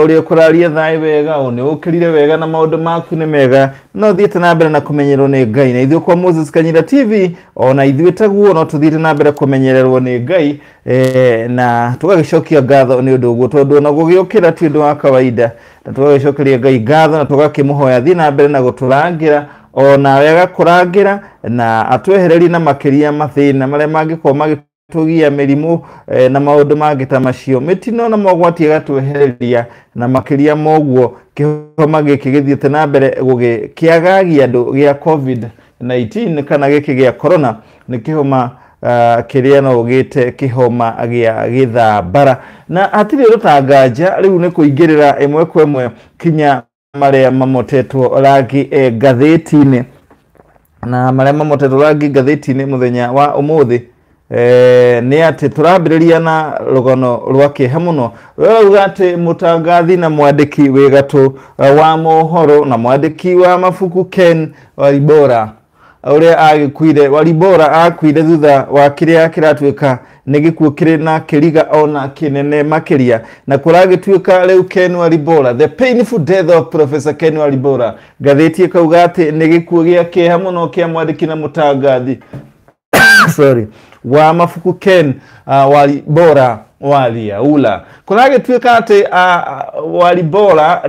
Uri kuraria thai wega une ukirire wega na maundu maku ni mega no thiete na mbere na kumenyererwo ni Ngai na ithuĩ kwa Moses Kanyira TV ona ithuĩ taguo no tuthiete na mbere kumenyererwo ni Ngai na tugagicokia ngatho ni undu uguo tondu na gugiukira ti undu wa kawaida na tugagicokeria Ngai ngatho na tugakimuhoya thi na mbere na guturangira ona wega kurangira na atwehereri na makiria mathina maria mangikorwo magitugia mirimu na maundu mangĩ ta macio mitino na mogwati gatwehereria na makiria moguo kihoma giki githiete na mbere gugikiagagia andu gia COVID-19 kana giki gia corona ni kihoma kiria no gite kihoma gia githambara na atiri rutanganja riu ni kuingirira imwe kwa imwe kinya maria mamotetwo rangi gatheti-ini na maria mamotetwo rangi gatheti-ini muthenya wa umuthi ni ati turambiriria na rugono rwa kieha muno rauga ati mutangathi na mwandiki wi gatu wa mohoro na mwandiki wa mafuku Ken Walibora uria agikuire Walibora akuire thutha wa kiria kiratwika ni gikuo kiri na kiriga ona kinene makiria na kuragitwika riu Ken Walibora the painful death of Professor Ken Walibora gatheti ikauga ati ni gikuo gia kieha muno kia mwandiki na mutangathi wa mafuku Ken Walibora Waliaula kuragitwika ati Walibora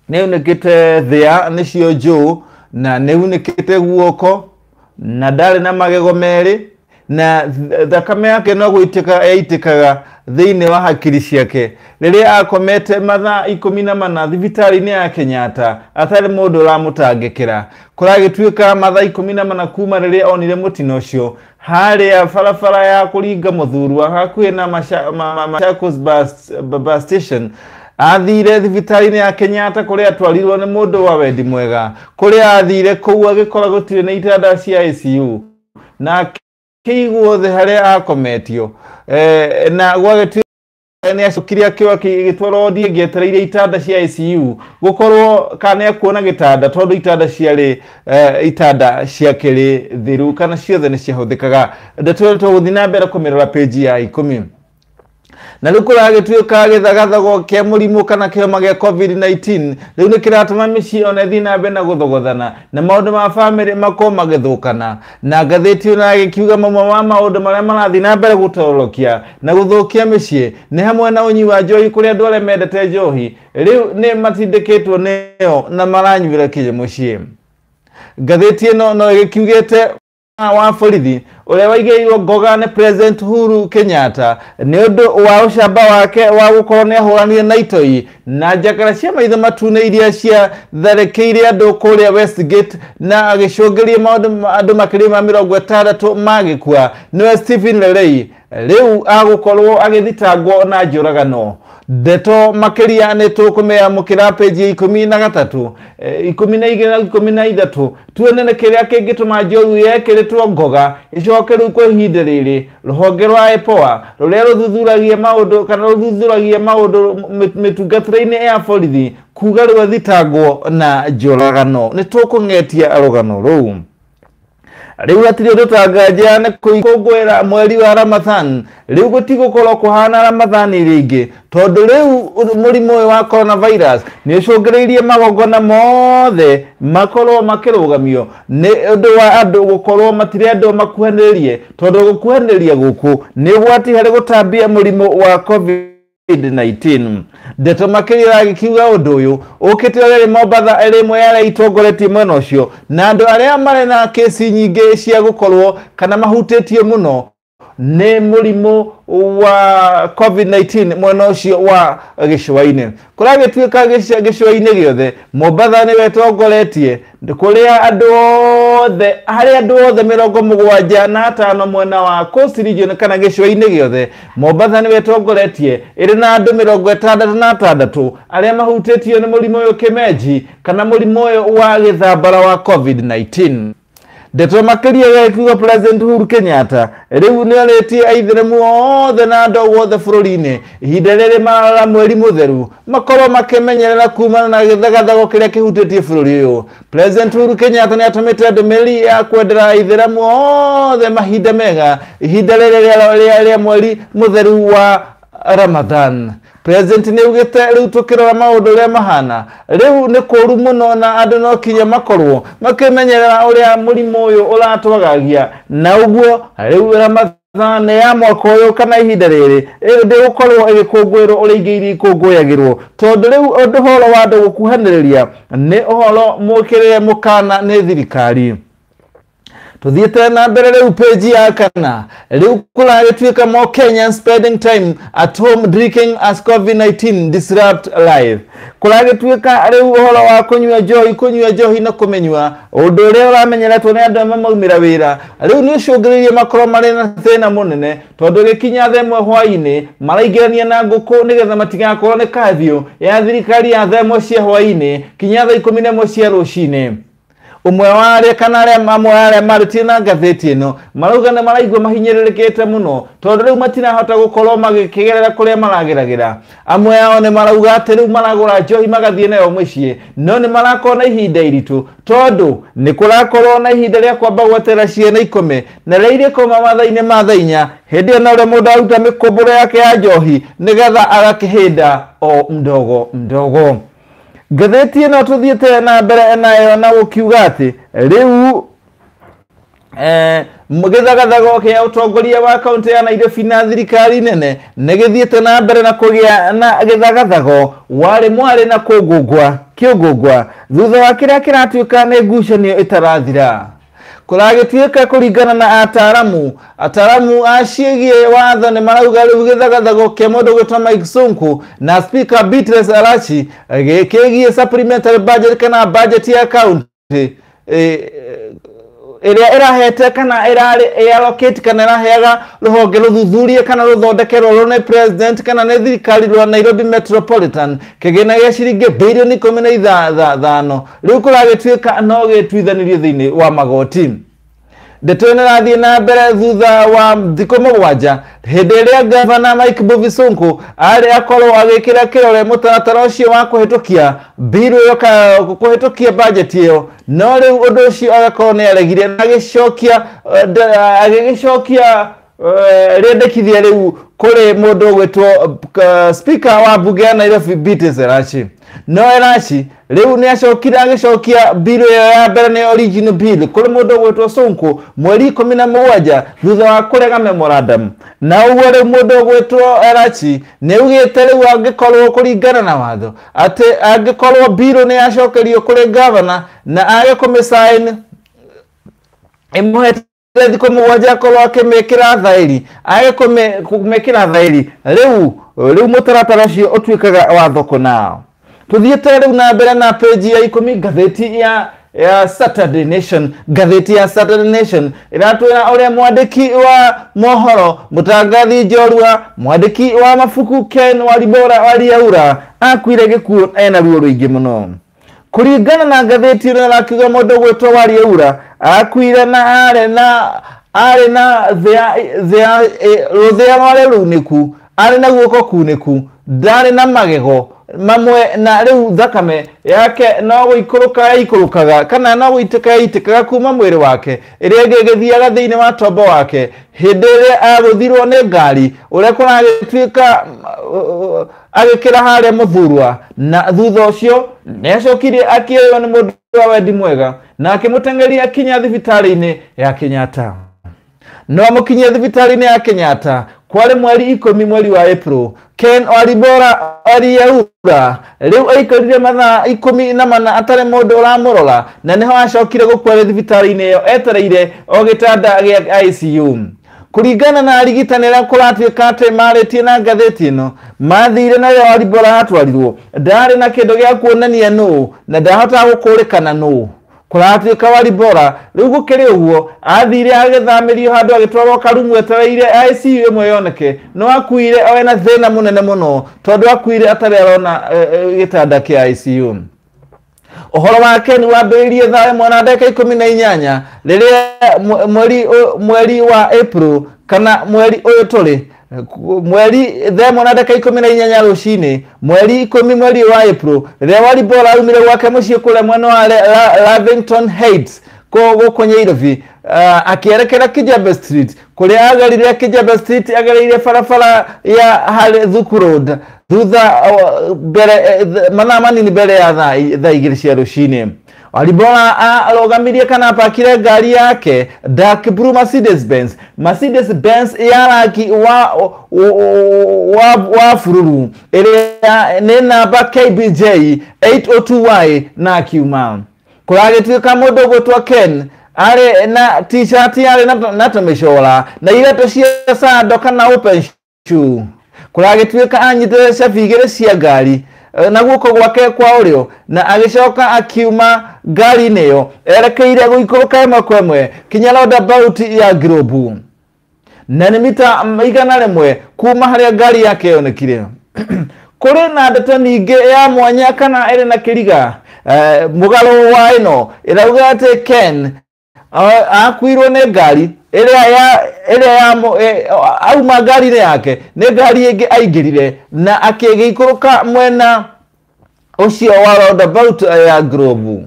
ni unikite thia nicio juu na ni unikite guoko na ndari na magego meri na thakame yake no guitikaga yaitikaga thiini wa hakiri ciake riria akomete mathaa 14 thibitari-ini ya Kenyatta atari mundu uramutangikira kuragitwika mathaa 14 kuma riria onire mutino ucio haria farafara ya kuringa muthurwa hakuhi na Machakos bus station athire thibitari-ini ya Kenyatta kuria atwarirwo ni mundu wa wendi mwega kuria athire kuu agikora gutire na itanda cia ICU na kiiguo the haria akometio na gwagitwika ni acukiria kiwa gitwaro ndie ngietereire itanda cia ICU gukorwo kana kuona gitanda tondu itanda ciari itanda cia kiri thiru kana ciothe ni ciahuthikaga ndeto tuguthi na mbere kumirora page ya 10 na riu kuragitwika githagathago kia murimu kana kioma gia COVID-19 riu ni kiratuma micii ona thi na mbere na guthogothana na maundu ma family mako magithukana na gatheti ona gikiuga mamwe wa maundu maria marathi na mbere gutororokia na guthukia micii ni hamwe na unyi wa njohi kuria andu aria mendete njohi riu ni matindikitwo nio na maranyuira kije mucii gatheti ino no gikiugite wa borithi uria waigeirwo ngoga ni President Uhuru Kenyatta ni undu wa ucamba wake wa gukorwo ni ahuranire na itoi na njakara cia maitho matune iria cia tharekeire andu kuria Westgate na agicungeria maundu andu makiria ma 60 magikua niwe Stephen Lerei riu agukorwo agithitangwo na njuragano ndeto makiria ni tukumea mukira page 13 12 na 13 tuonene kiria kingituma njoru yekiritwo ngoga icokeru kwa ihinda riri ruhonge rwa EPOA ruria ruthuthuragia maundu kana ruthuthuragia maundu mitungatire-ini ya borithi kuga rwathitangwo na njuragano ni tukung'etia rugano ruu riu atiri rutanganja ni kuikungwira mweri wa Ramadhan riu gutigukorwo kuhana Ramadhan ringi tondu riu murimu wa coronavirus ni ucungireirie magongona mothe makorwo makirugamio ni undu wa andu gukorwo matire andu makuhaniririe tondu gukuhaniriria guku ni gwati hari gutambia murimu wa COVID-19 ndeto makiria gikiuga undu uyu ukite riri Mombatha erimwe ya itongoretie mwena ucio na andu aria mari na kesi nyingi cia gukorwo kana mahutĩtie muno ni murimu wa COVID-19 mwena ucio wa gicua-ini kuragitwika gicua-ini giothe Mombatha ni wetongoretie kuria andu othe hari andu othe 75 mwena wa Coast Region kana gicua-ini giothe Mombatha ni wetongoretie iri na andu 66 aria mahutĩtio ni murimu uyu kimeji kana murimu uyu wa githambara wa COVID-19 ndeto makiria ya President Uhuru Kenyatta riu ni aretie aithiramu othe na andu othe bururi-ini ihinda riri marara mweri mutheru makorwo makimenyerera kumana na githagathago kiria kihutĩtie bururi uyu President Uhuru Kenyatta ni atumite ndumĩrĩri ya kwendera aithiramu othe mahinda mega ihinda riri ria mweri mutheru wa Ramadhan president ni ugite riu tukirora maundu ria mahana riu ni kuru muno na andu no kinya makorwo makimenyerera uria murimu uyu uratwagagia na uguo riu Ramadhan ya mwaka uyu kana ihinda riri ndi gukorwo igikungwirwo uria ingi ikunguyagirwo tondu riu uhoro wa andu gukuhaniriria ni uhoro mukirire mukana ni thirikari. Tuthiete na mbere riu page ya kana riu kuragituika more Kenyans spending time at home drinking as COVID-19 disrupt life. Kuragituika riu uhoro wa kunywa njohi na kumenywa undu uria uramenyeretwo ni andu maumira wira riu ni ucungiririe makoro mari na thina munene tondu gikinya themwe hwaini maraingirania na nguku nigetha matigakorwo ni kathio ya thirikari ya themwe cia hwaini kinya thaa 11 cia rucini. Umwe wale kana aria mamwe aria marutie na ngatheti ino marauga na maraigwa mahinyiririkite muno tondu riu matinahota gukorwo magikigerera kuria marageragira. Amwe yao ni marauga ati riu maragura njohi magathie nayo mucii no ni marakorwo na ihinda iritu tondu ni kurakorwo na ihinda ria kwamba gwetera ciana 10 na riria koma mathaini ma thainya hindi na uria mundu aruta mikumburo yake ya njohi nigetha agakihinda o mdogo. Gatheti ino tuthiete na mbere nayo na gukiuga ati riu mugithagathago kia utongoria wa kaunti ya Nairobi na thirikari nene nigithiete na mbere na kugia na githagathago wari mwari na kiugungwa thutha wa kiria kiratuika ni ngucanio itarathira. Kuragituika kuringana na ataramu acigie watho ni marauga riu githagathago kia mundu gwitwa Mike Sonko na speaker Beatrice Elachi gikigie supplementary budget kana budget ya county iria irahete kana irari allocate kana iraheaga ruhonge ruthuthurie kana ruthondekerwo rune president kana ni thirikari rwa Nairobi Metropolitan kigina gia ciringi bilioni 15 riu kuragituika no gitwithanirio thiini wa magoti. Ndeto ino rathie na mbere thutha wa thikũ 7 hindi iria governor Mike Mbuvi Sonko ari akorwo agikira kirore mutaratara ucio wa kuhitukia bill yo kuhitukia budget iyo no riu undu ucio agakorwo ni aregire na agigicokia riendekithia riu kuri mundu gwitwo speaker wa bunge ya Nairobi Beatrice Elachi. No Elachi riu ni agicokia bill ya mbere ni original bill kuri mundu gwitwo Sonko mweri 17 thutha wa kurega memorandum na uguo riu mundu gwitwo Elachi ni ugite riu angikorwo kuringana na watho ati angikorwo bill ni acokerio kuri governor na age kumisign imuhete thikũ 7 akorwo akimekira thairi age kumekira thairi riu mutaratara ucio utuikaga watho kunao. Tuthiete riu na mbere na page ya 10 gatheti ya Saturday Nation. Gatheti ya Saturday Nation iratwira uria mwandiki wa mohoro Mutangathi Njorua mwandiki wa mafuku Ken Walibora Waliaura akuire gikuo ena ruo ruingi muno. Kuringana na gatheti ino rakiuga mundu gwitwo Waliaura akuire na ari na ruthia rwari runiku ari na guoko kuniku ndari na magego mamwe na riu thakame yake no guikurukaga kana no guitikaga kuma mwiri wake iria ngegithiaga thiini wa tombo wake hindi iria aguthirwo ni ngari uria kuragituika agikira haria muthurwa na thutha ucio ni acokirie akioyo ni mundu wa wendi mwega na akimutengeria kinya thibitari-ini ya Kenyatta. No mukinyia thibitari-ini ya Kenyatta kwari mweri 10 mweri wa April Ken Walibora Waliaura riu aikarire mathaa 14 atari mundu uramurora na niho acokire gukwara thibitari-ini iyo etereire o gitanda gia ICU. Kuringana na arigitanira kuratuika ati maritie na gatheti ino mathire na Walibora atwarirwo ndari na kindu gia kuonania no na ndahota gukurikana no. Kuratuika Walibora riu gukiri uguo athire agithamirio handu agitwarwo karumu etereire ICU imwe yoneke no akuire o ena thina munene muno tondu akuire atari arona gitanda kia ICU. Uhoro wake ni wambiririe thaa 1:18 riria mweri wa April kana mweri uyu turi mweri the 1:18 rucini mweri 10 mweri wa April riria Walibora aumire gwake mucii kule mwena wa Lavington Heights guku Nairobi akierekera Kijabe Street kuria agarire Kijabe Street agarire farafara ya hali Thuku Road thutha mana manini mbere ya thaa 2 cia rucini. Walibora arogamirie kana pakire gari yake dark blue Mercedes Benz ya rangi wa fururu ĩrĩa nĩ namba KBJ 802Y na kiuma. Kuragĩtuĩka mũndũ gũtwa Ken are na t-shirt yare na tumeshora na ireto cia sando kana open shoe. Kuragĩtuĩka anyitĩte cabi igĩrĩ cia ngari na guoko gwake kwa ũrĩo na agĩcoka akiuma ngari nĩyo erekeire gũikũrũka ĩmwe kwa ĩmwe kinya roundabout ya Globe na nĩ mita 100 kuma harĩa ngari yake yonekire. Kũrĩ na ndeto ningĩ ya mwanya kana ĩrĩ na kĩriga mũgarũ wa ĩno ĩrauga atĩ Ken akuirwo nĩ ngari ĩrĩa auma ngari yake nĩ ngari ĩngĩ aingĩrire na akĩgĩikũrũka mwena ũcio wa roundabout ya Globe.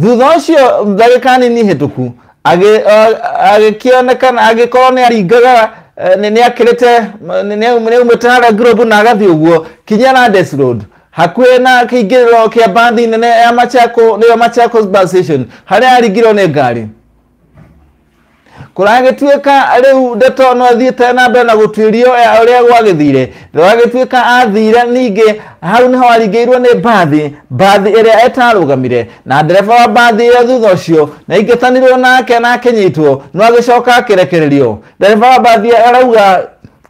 Thutha ũcio ndagĩka nini hĩtũku agĩkĩonekana agĩkorwo nĩ aringaga nĩ akĩrĩte nĩ umĩte harĩa Globe na agathiĩ ũguo kinya Landes Road hakuhĩ na kĩingĩrĩro kĩa mbathi nene ya Machakos bus station harĩa aringirwo nĩ ngari. Kuragĩtuĩka rĩu ndeto no athiĩte na mbere na gũtuĩrio ũrĩa gwagĩthire. Ndagĩtuĩka athire ningĩ hau nĩho aringĩirwo nĩ mbathi ĩrĩa ĩtarũgamire na ndereba wa mbathi ĩyo thutha ũcio na ingĩtanirwo nake na akĩnyitwo no agĩcoka akĩrekererio. Ndereba wa mbathi arauga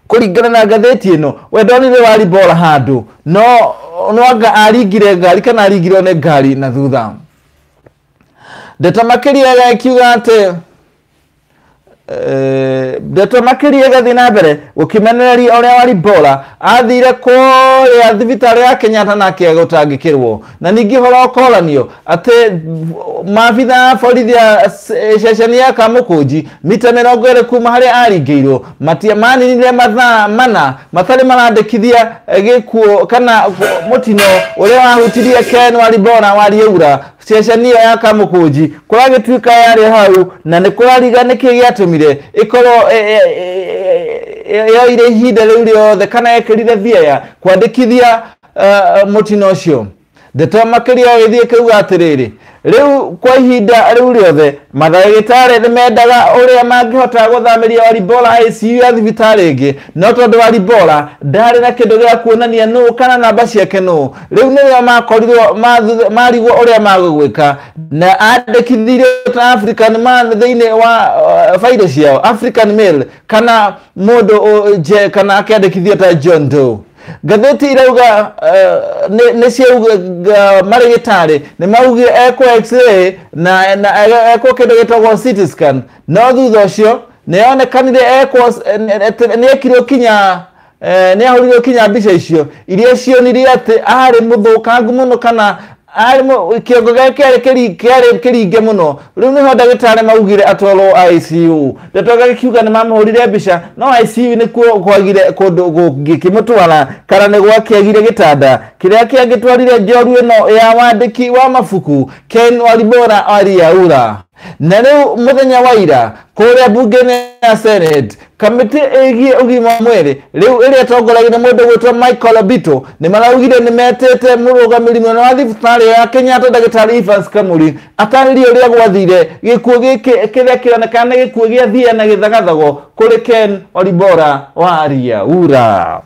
kũringana na ngathĩti ĩno we ndonire Walibora handũ no anga aringire ngari kana aringirwo nĩ ngari na thutha. Ndeto makĩria gĩkiuga atĩ ndeto makĩria gathiĩ na mbere gũkĩmenereria ũrĩa Walibora athire kũrĩa thibitarĩ ya Kenyatta na akĩgũtangĩkĩrwo na ningĩ horo ũkoranio atĩ maabitha a borithi ya ceceni ya Kamũkũnji mita 20 kuma harĩa aringĩirwo maninire mathaa mana matarĩ marandĩkithia gĩkuũ kana mũtino ũrĩa wahutirie Ken Walibora Wariũra ceceni ya Kamũkũnji. Kuragĩtuĩka yarĩ hau na nĩ kũrariga nĩkĩ gĩatũmire ĩkorwo yoire ihinda rĩu rĩothe kana ekĩrire thia kwandĩkithia mũtino ũcio. Ndeto makĩria gĩthiĩ kĩuga atĩrĩrĩ rĩu kwa ihinda rĩu rĩothe mandagĩtarĩ nĩ mendaga ũrĩa mangĩhota gũthamĩria Walibora ICU ya thibitarĩ ĩngĩ no tondũ Walibora ndarĩ na kĩndũ gĩa kuonania nũ kana namba ciake nũ. Rĩu nĩrĩo makorirwo marigwo ũrĩa magũgwĩka na andĩkithirio ta African man thĩinĩ wa failo ciao African male kana mũndũ kana akĩandĩkithio ta John Doe. Gatheti irauga nĩ ciauga marĩgĩtarĩ nĩ maugire ekwo x-ray na ekwo kĩndũ gĩtagwo CT scan no thutha ũcio nĩ onekanire ekwo nĩ ekirwo kinya nĩ ahũrirwo kinya mbica icio iria cionirie atĩ arĩ mũthũkangu mũno kana kĩongo gĩake kĩarĩ kĩringe mũno. Rĩu nĩho ndagĩtarĩ maugire atwarwo ICU. Ndeto gĩkiuga nĩ mamũhũrire mbica no ICU nĩkuo kwagire kũndũ gũkĩmũtwara kana nĩ gwakĩagire gĩtanda kĩrĩa kĩangĩtwarire njorua ĩno ya wandĩki wa mabuku Ken Walibora Wariũra. Na rĩu mũthenya wa ira kũrĩa bunge-inĩ ya Senate kamĩtĩ ĩgiĩ ũgima wa mwĩrĩ rĩu ĩrĩa ĩtongoragio nĩ mũndũ gwĩtwo Michael Obito nĩ maraugire nĩ metĩte mũrũgamĩrĩri mũnene wa thibitarĩ ya Kenyatta ndagĩtarĩ Evans Kamuri atarĩrie ũrĩa gwathire gĩkuũ gĩkĩ kĩrĩa kĩronekana nĩ gĩkuũ gĩa thia na gĩthagathago kũrĩ Ken Walibora Wariũra.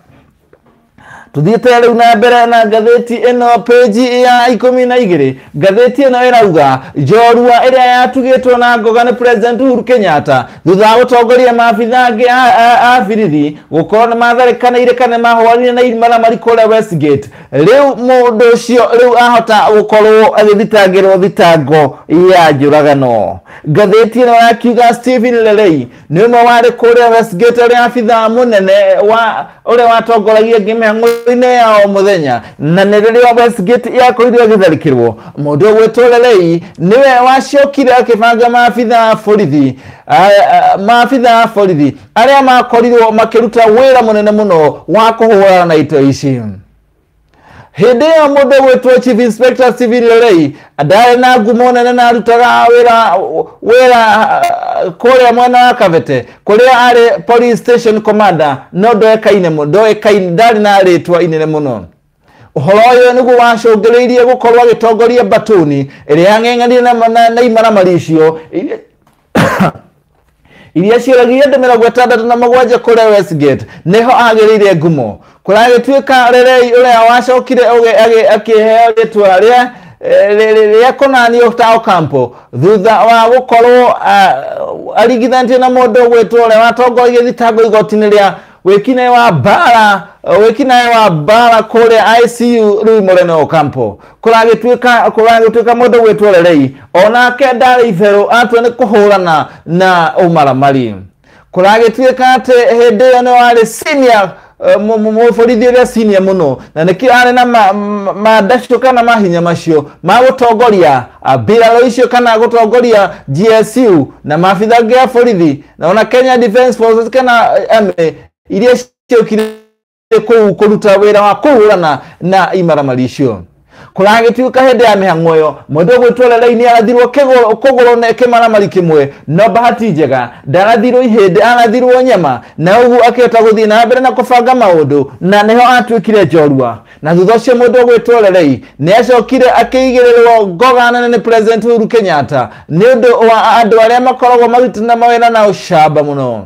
Tuthiĩte rĩu na mbere na ngathĩti ĩno page ya 12. Ngathĩti ĩno ĩrauga njorua ĩrĩa yatugĩtwo na ngoga nĩ President Uhuru Kenyatta thutha wa gũtongoria maabitha angĩ a birithi gũkorwo nĩ matharĩkanĩire kana mahũranire na imaramari kũrĩa Westgate. Rĩu mũndũ ũcio rĩu ahota gũkorwo agĩthitangĩrwo thitango ya njũragano. Ngathĩti ĩno yakiuga Stephen Lelei nĩ ũmwe warĩ kũrĩa Westgate ũrĩa abitha mũnene ũrĩa watongoragia ngĩmĩhang'o-inĩ ya o mũthenya na nĩ rĩrĩa Westgate yakorirwo gĩtharĩkĩrwo. Mũndũ ũgwĩtwo Lelei nĩwe wacokire akĩbanga maabitha a borithi arĩa makorirwo makĩruta wĩra mũnene mũno wa kũhũrana na ito ici. Hideo mudo wetu Chief Inspector Civil Lelei adare na gumone na rutaga wera kore mwana wa Kavete kore are police station commander no doekaine mudo ekaine dali na retwa inene muno uhoroyo nugu wacungiriirie gukorwa gitongoria Batuni iri yang'eng'anire na imara malicio iria ciaragia andũ 67 kũrĩa Westgate niho agĩrĩire ngumo kũragĩtuĩka Lelei ũrĩa wacokire akĩheo rĩtwa rĩa Konanio ta Ocampo thutha wa gũkorwo arigithanĩtie na mũndũ ũgwĩtwo ũrĩa watongoria thitango igoti-inĩ rĩa wĩkinaĩ wa mbara kũrĩa ICU Louis Moreno Ocampo kũragĩtuĩka mũndũ ũgwĩtwo Lelei onake ndarĩ itherũ atua nĩ kũhũrana na ũmaramari kũragĩtuĩka atĩ hĩndĩ ĩyo nĩ warĩ senior mũborithi ũrĩa senior mũno na nĩkĩo arĩ na mandacio kana mahinya macio ma gũtongoria mbirarũ icio kana gũtongoria GSU na maabitha angĩ a borithi na ona Kenya Defence Forces kana iria ciokire kũruta wĩra wa kũhũrana na imaramari icio kũragĩtuĩka hĩndĩ ya mĩhang'o ĩyo mũndũ ũgwĩtwo Lelei nĩ arathirwo kũgũrũ na kĩmaramari kĩmwe no bahati njega ndarathirwo ihĩndĩ arathirwo nyama na ũguo akĩhota gũthiĩ na mbere na kũbanga maũndũ na nĩho atuĩkire njorua na thutha ũcio mũndũ ũgwĩtwo Lelei nĩ acokire akĩigĩrĩrwo ngoga nene nĩ President Uhuru Kenyatta nĩ ũndũ wa andũ arĩa makoragwo marutana mawĩra na ũcamba mũno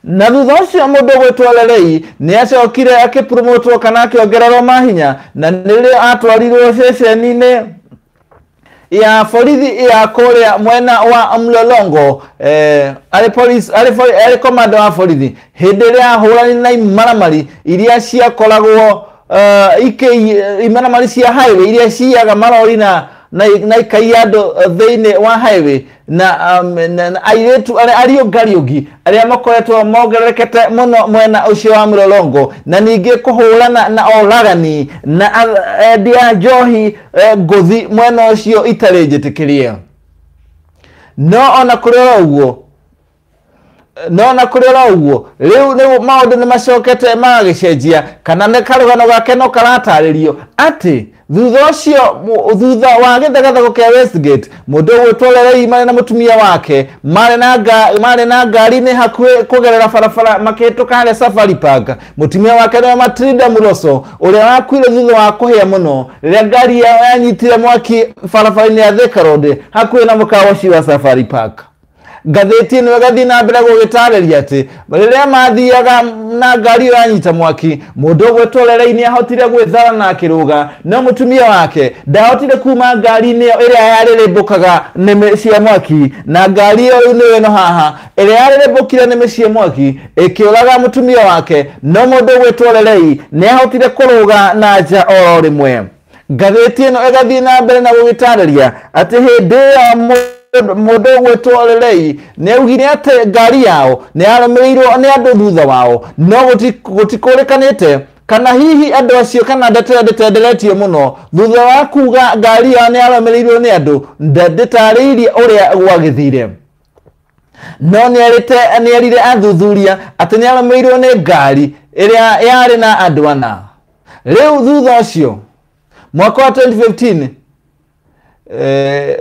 na thutha ũcio mũndũ ũgwĩtwo Lelei nĩ acokire akĩpromotwo kana akĩongererwo mahinya na nĩrĩo atwarirwo ceceni-inĩ ya borithi ya kũrĩa mwena wa Mlolongo arĩ komanda wa borithi hĩndĩ ĩrĩa ahũranire na imaramari iria ciakoragwo imaramari cia highway iria ciaga marori na ikaiya andũ thĩinĩ wa highway na airĩtu arĩa Kariuki arĩa makoretwo mongererekete mũno mwena ũcio wa Mlolongo na ningĩ kũhũrana na oragani na endia njohi ngũthi mwena ũcio itarĩ njĩtĩkĩrie no ona kũrĩ ũguo rĩu maũndũ nĩ macokete magagĩcenjia kana nĩ karũgano gake no karatarĩrio atĩ thutha wa gĩthagathago kĩa Westgate mũndũ ũgwĩtwo Lelei marĩ na mũtumia wake marĩ na ngari nĩ hakuhĩ kũgerera barabara makĩhĩtũka harĩa Safari Park mũtumia wake nĩ Matilda Muroso ũrĩa wakuire thutha wa kũhĩa mũno rĩrĩa ngari yanyitire mwaki barabara-inĩ ya Thika Road hakuhĩ na mũkawa ũcio wa Safari Park ngathĩti ĩno ĩgathiĩ na mbere gũgĩtarĩria atĩ rĩrĩa mathiaga na ngari yanyita mwaki mũndũ ũgwĩtwo Lelei nĩ ahotire gwĩthara na akĩrũga no mũtumia wake ndahotire kuma ngari-inĩ ĩrĩa yarĩrĩmbũkaga nĩmĩ cia mwaki na ngari ĩyo rĩu nĩyo ĩno haha ĩrĩa yarĩrĩmbũkire nĩmĩ cia mwaki ĩkĩũraga mũtumia wake no mũndũ ũgwĩtwo Lelei nĩ ahotire kũrũga na nja o rĩmwe ngathĩti ĩno ĩgathiĩ na mbere na gũgĩtarĩria atĩ hĩndĩ ĩyo mũndũ ũgwĩtwo Lelei nĩ augire atĩ ngari yao nĩ yarũmĩrĩirwo nĩ andũ thutha wao no gũtikũrĩkanĩte kana hihi andũ acio kana ndĩtenderetio mũno thutha wa kuga ngari yao nĩ yarũmĩrĩirwo nĩ andũ ndĩtarĩirie ũrĩa gwagĩthire no nĩ erire athuthuria atĩ nĩ yarũmĩrĩirwo nĩ ngari ĩrĩa yarĩ na andũ ana rĩu thutha ũcio mwaka wa 2015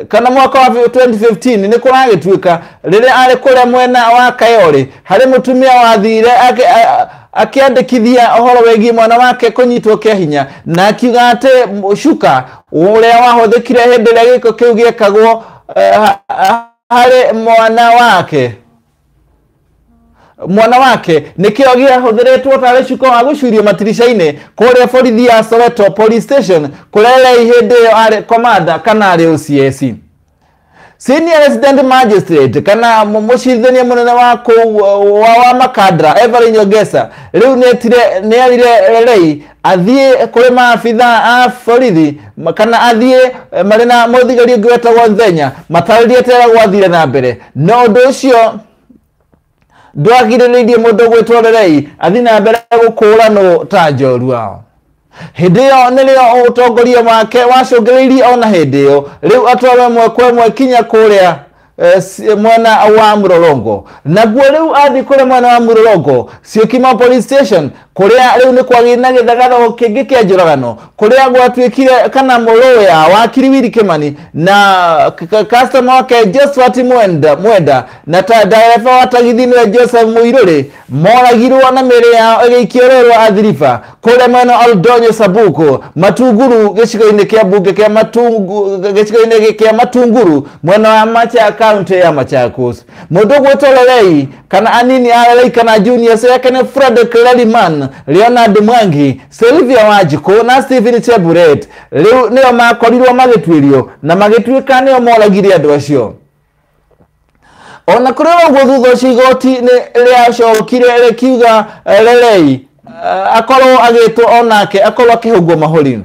kana mwaka wa 2015 nĩ kũragĩtuĩka rĩrĩa arĩ kũrĩa mwena wa Kayole harĩ mũtumia wathire akĩandĩkithia ũhoro wĩgiĩ mwana wake kũnyitwo kĩa hinya na akiuga atĩ Shuka ũrĩa wahũthĩkire hĩndĩ ĩrĩa gĩko kĩu gĩekagwo harĩ mwana wake nĩkĩo gĩahũthĩrĩtwo tarĩ Shuka wa gũcurio matirica-inĩ kũrĩa borithi ya Soweto Police Station kũrĩa Lelei hĩndĩ ĩyo arĩ komanda kana arĩ OCS Senior Resident Magistrate kana mũcirithania mũnene wa Makadara Evelyn Nyongesa rĩu nĩ erire Lelei athiĩ kũrĩ maabitha a borithi kana athiĩ marĩ na mũthigari ũngĩ wetagwo Nthenya matarĩrie tera gwathire na mbere no ũndũ ũcio ndwagirĩrĩirie mũndũ ũgwĩtwo Lelei athiĩ na mbere gũkũũranwo ta njorua hĩndĩ ĩyo nĩrĩo ũtongoria wake wacũngĩrĩirie ona hĩndĩ ĩyo rĩu atwarwo ĩmwe kwa ĩmwe kinya kũrĩa mwana wa Murolongo naguo riu athi kure mwana wa Murolongo Syokimau police station kuria riu ni kwagina githagano kingi kia njuragano kuria gwatwikire kana muroya wa Kiriwiri Kimani na customer wake Josphat Mwenda na driver wa tagithini wa Joseph Muiruri moragirwo na mere ya igikiorerwo athirifa kuria mwana Oldonyo Sabuko Matunguru gicigo-ini kia bunge kia gicigo-ini kia Matunguru mwana wa Macha county ya Machakos mundu gwetolelei kana anini alei kana junior sekene Frederick Leliman Leonard Mwangi Sylvia Wajiko na Stephen Cheburet riu nio makorirwo magitwirio na magitwika nio moragire andu acio ona kuri guthutho cigoti ni riacokire rikiuga lelei akorwo agitwo onake akorwo akihungwo mahuri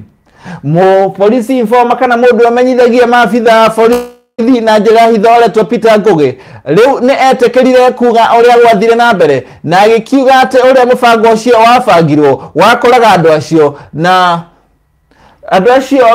mo police informa kana mundu amenyithagia maabitha borithi na njira hithoretwo Peter Ngugi riu ni etekerire kuga uria gwathire na mbere na agikiuga ati uria mubango ucio wabangirwo wakoraga andu acio na andu acio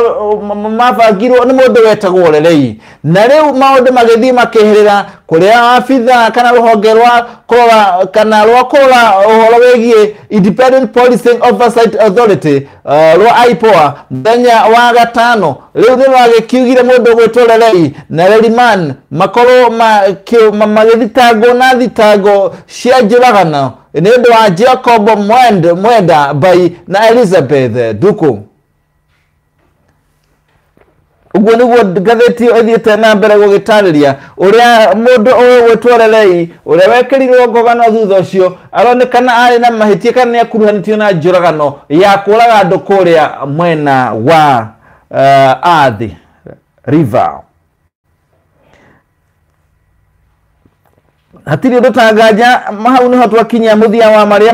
mabangirwo ni mundu wetagwo Lelei na riu maundu magithii makihirira kuria afitha kana ruhonge rwa kora kana rwa kora uhoro wegie Independent Policing Oversight Authority rwa IPOA muthenya wa gatano riu ni wagikiugire mundu gwetwo Lelei na Leliman makoro magithitangwo na thitango cia njuragano ni undu wa Jacob Mwenda by na Elizabeth Duku uguo niguo gatheti ithiete na mbere gugitariria uria mundu gwetwo Lelei uria wekirirwo ngogano thutha ucio aronekana ari na mahitia kana ni akuruhanitio na njuragano ya kuraga andu kuria mwena wa Athi River hatiri ndutagaja mahau ni hatu akinya muthia wa maria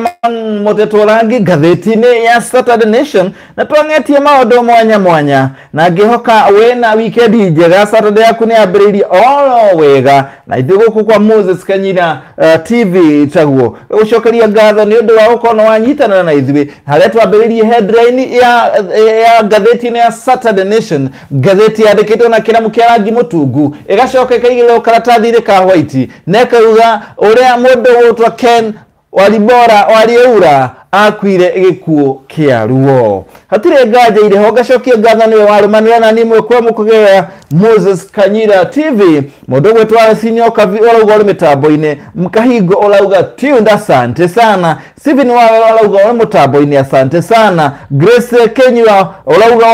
motetwo rangi gatheti-ini ya Saturday Nation na twangetie maundu mwanya na ngihoka wena weekend njega Saturday yaku ni ambiririe oro wega na ithu guku kwa Moses Kanyira TV taguo ucokeria ngatho ni undu wa ukono wanyitana na ithuĩ haria twambiririe headline ya gatheti-ini ya Saturday Nation gatheti yandikitwo na kiramu kia rangi mutungu igacoka ikaigirwo karatathi-ini ka white nekauga uria mundu wotwa Ken Walibora akwire gikuo kia ruo hatire ngaja ile hogacokia ngatho niwe warumanira na nimwe kwa mukugea Moses Kanyira TV mundu gwetwa sinyoka orauga uri mitambo-ini mkahigo orauga tuned asante sana Stephen wawe orauga uri mutambo-ini asante sana Grace Kenywa orauga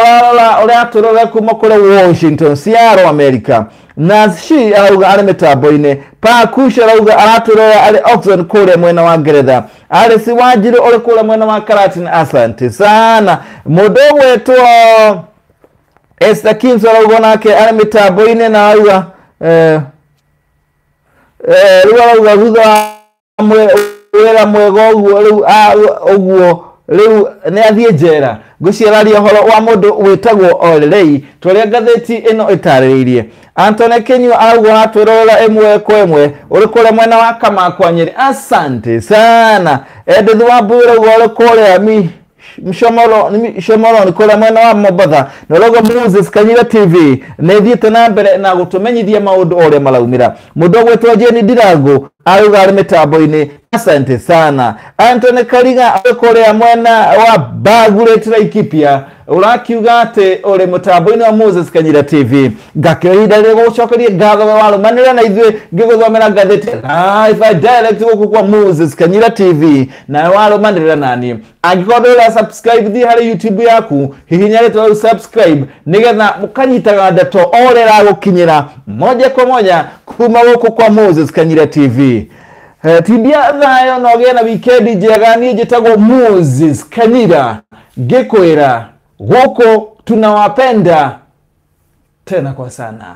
uri aturora kuma kuri Washington Seattle America na shi arauga ari mitambo-ini pa kusha arauga araturora ari Oxford kule mwena wa Ngeretha ari Siwanjiri uri kule mwena wa Karatin asante sana mundu gwetwa Esther Kins arauga nake ari mitambo-ini na arauga arauga thutha wera mwega uguo riu ni athie njera guciararia horo wa mundu witagwo Lelei twaria gatheti ino itariririe Anthony Kenywa arauga atwirora emwe kwa emwe uri kule mwena wa Kamakwa Nyeri asante sana Edith Wambura uri kule Mshomoro ni kule mwena wa Mombasa na logo Moses Kanyira TV na thiete na mbere na gutumenyithia maundu ore malaumira mundu gwetwa Jeni Ndirango arauga ari mitambo-ini asante sana Anthony Kariga kule mwena wa Baguret Laikipia urakiuga ati uri mutambo-ini wa Moses Kanyira TV ngakiohinda ri gucokeria ngatho warumanira na ithuĩ ngiguthomera ngatheti live direct guku kwa Moses Kanyira TV na warumanira nani angikorwo subscribe thi hari YouTube yaku hihinya ritwa subscribe nigetha mukanyitaga ndeto orera gukinyira moja kwa moja kuma guku kwa Moses Kanyira TV tibia thayo no gĩa na weekend njega niĩ njĩtagwo Moses Kanyira ngikwĩra guku tunawapenda tena kwa sana.